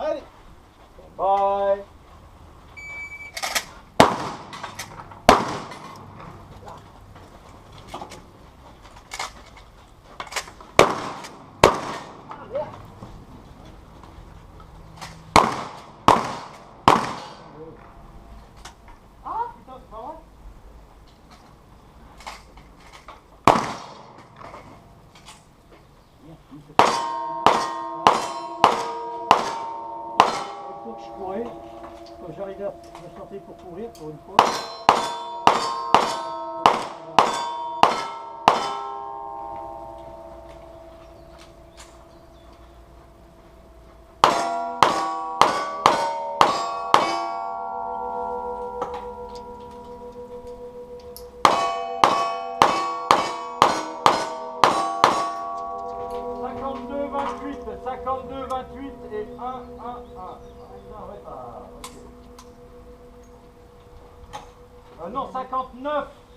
Allez. Bye. Ah putain, c'est pas vrai. Il faut que je courais, quand j'arrivais à me sentir pour courir pour une fois. Cinquante-deux, 28 et 1, 1, 1. Ouais, pas... Okay. Non, 59.